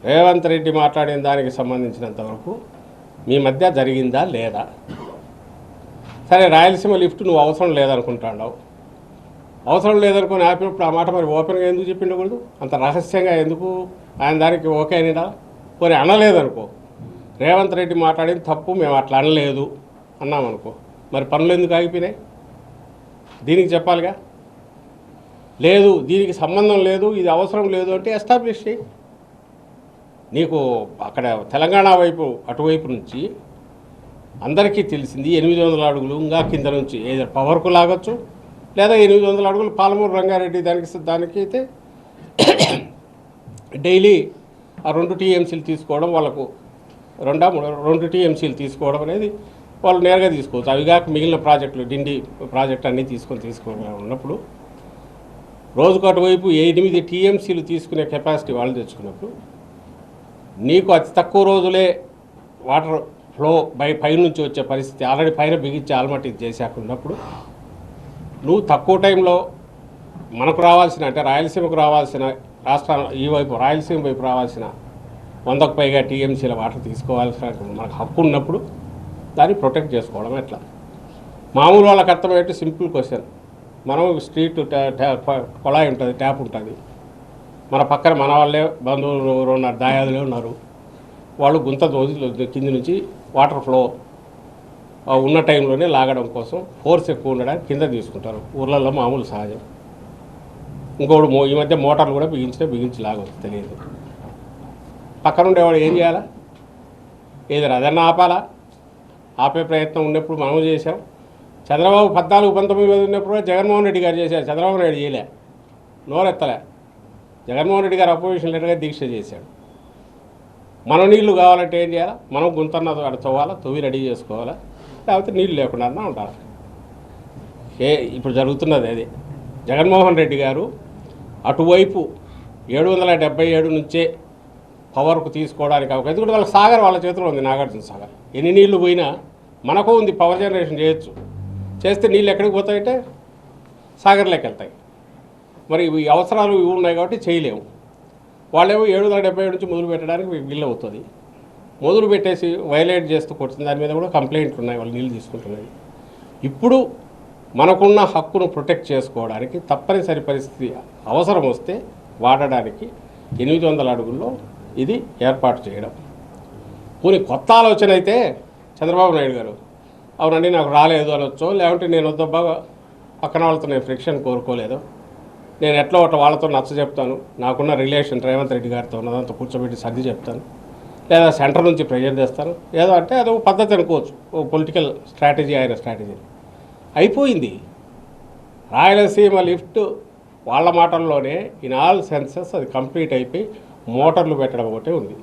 రేవంత్ రెడ్డి మాట్లాడిన దానికి సంబంధించినంతవరకు మీ మధ్య జరిగిందా లేదా? సరే, రాయలసీమ లిఫ్ట్ నువ్వు అవసరం లేదనుకుంటాడావు. అవసరం లేదనుకుని ఆపినప్పుడు ఆ మాట మరి ఓపెన్గా ఎందుకు చెప్పిండకూడదు? అంత రహస్యంగా ఎందుకు ఆయన దానికి ఓకే అనిడా? పోనీ అనలేదనుకో, రేవంత్ రెడ్డి మాట్లాడింది తప్పు, మేము అట్లా అనలేదు అన్నామనుకో, మరి పనులు ఎందుకు ఆగిపోయినాయి? దీనికి చెప్పాలిగా. లేదు, దీనికి సంబంధం లేదు, ఇది అవసరం లేదు అంటే ఎస్టాబ్లిష్ చేయి. నీకు అక్కడ తెలంగాణ వైపు అటువైపు నుంచి అందరికీ తెలిసింది 800 అడుగులు ఇంకా కింద నుంచి ఏదో పవర్కు లాగొచ్చు, లేదా 800 అడుగులు పాలమూరు రంగారెడ్డి దానికి అయితే డైలీ ఆ 2 టీఎంసీలు తీసుకోవడం, వాళ్ళకు 2 టీఎంసీలు తీసుకోవడం అనేది వాళ్ళు నేరుగా తీసుకోవచ్చు. అవి కాక మిగిలిన ప్రాజెక్టులు డిండి ప్రాజెక్ట్ అన్నీ తీసుకోవడం ఉన్నప్పుడు రోజుకు అటువైపు 8 టీఎంసీలు తీసుకునే కెపాసిటీ వాళ్ళు తెచ్చుకున్నప్పుడు నీకు అతి తక్కువ రోజులే వాటర్ ఫ్లో పైనుంచి వచ్చే పరిస్థితి, ఆల్రెడీ పైన బిగించి ఆల్మట్టి చేశాకున్నప్పుడు నువ్వు తక్కువ టైంలో మనకు రావాల్సిన, అంటే రాయలసీమకు రావాల్సిన, ఈ వైపు రాయలసీమ వైపు రావాల్సిన 100కు పైగా టీఎంసీల వాటర్ తీసుకోవాల్సిన మనకు హక్కు ఉన్నప్పుడు దాన్ని ప్రొటెక్ట్ చేసుకోవడం ఎట్లా? మామూలు వాళ్ళకి అర్థమయ్యేట్టు సింపుల్ క్వశ్చన్. మనం స్ట్రీట్ కొళాయి ఉంటుంది, ట్యాప్ ఉంటుంది, మన పక్కన మన వాళ్ళే బంధువులు ఉన్నారు, దాయాదులే ఉన్నారు, వాళ్ళు గుంత కింది నుంచి వాటర్ ఫ్లో ఉన్న టైంలోనే లాగడం కోసం ఫోర్స్ ఎక్కువ ఉండడానికి కింద తీసుకుంటారు. ఊర్లలో మామూలు సహజం. ఇంకోటి ఈ మధ్య మోటార్లు కూడా బిగించి లాగవచ్చు, తెలియదు. పక్కన ఉండేవాడు ఏం చేయాలా? ఏదో అదన్నా ఆపాలా? ఆపే ప్రయత్నం ఉన్నప్పుడు మనం చేసాం. చంద్రబాబు 14-19 ఉన్నప్పుడు జగన్మోహన్ రెడ్డి గారు చేశారు, చంద్రబాబు నాయుడు చేయలే, నోరెత్తలే. జగన్మోహన్ రెడ్డి గారు అపోజిషన్ లీడర్గా దీక్ష చేశాడు. మన నీళ్లు కావాలంటే ఏం చేయాలా? మనం గుంతన్న అక్కడ తవ్వాలా, తవ్వి రెడీ చేసుకోవాలా, లేకపోతే నీళ్ళు లేకుండా ఉండాలి. ఇప్పుడు జరుగుతున్నది అది. జగన్మోహన్ రెడ్డి గారు అటువైపు 777 నుంచే పవర్కు తీసుకోవడానికి అవకాశం, ఎందుకంటే వాళ్ళ సాగర్ వాళ్ళ చేతిలో ఉంది, నాగార్జున సాగర్. ఎన్ని నీళ్లు పోయినా మనకు ఉంది, పవర్ జనరేషన్ చేయొచ్చు. చేస్తే నీళ్ళు ఎక్కడికి పోతాయంటే సాగర్లోకి వెళ్తాయి. మరి ఈ అవసరాలు ఇవి ఉన్నాయి కాబట్టి చేయలేము. వాళ్ళేమో 777 నుంచి మొదలు పెట్టడానికి వీలు అవుతుంది. మొదలు పెట్టేసి వైలేట్ చేస్తూ కొడుతుంది. దాని మీద కూడా కంప్లైంట్లు ఉన్నాయి, వాళ్ళు నీళ్ళు తీసుకుంటున్నాయి. ఇప్పుడు మనకున్న హక్కును ప్రొటెక్ట్ చేసుకోవడానికి తప్పనిసరి పరిస్థితి అవసరం వస్తే వాడడానికి 800 అడుగుల్లో ఇది ఏర్పాటు చేయడం. పోనీ కొత్త ఆలోచన అయితే చంద్రబాబు నాయుడు గారు అవునండి నాకు రాలేదు అనొచ్చో, లేకుంటే నేను వద్దబ్బా పక్కన వాళ్ళతో నేను ఫ్రిక్షన్ కోరుకోలేదు, నేను ఎట్లా ఒకటి వాళ్ళతో నచ్చ చెప్తాను, నాకున్న రిలేషన్ రేవంత్ రెడ్డి గారితో ఉన్నదంతా కూర్చోబెట్టి సర్ది చెప్తాను, లేదా సెంటర్ నుంచి ప్రెజర్ చేస్తాను, ఏదో అంటే అదొక పద్ధతి అనుకోవచ్చు, ఓ పొలిటికల్ స్ట్రాటజీ, ఆయన స్ట్రాటజీ. అయిపోయింది. రాయలసీమ లిఫ్ట్ వాళ్ళ మాటల్లోనే ఇన్ ఆల్ సెన్సెస్ అది కంప్లీట్ అయిపోయి మోటార్లు పెట్టడం ఒకటే ఉంది.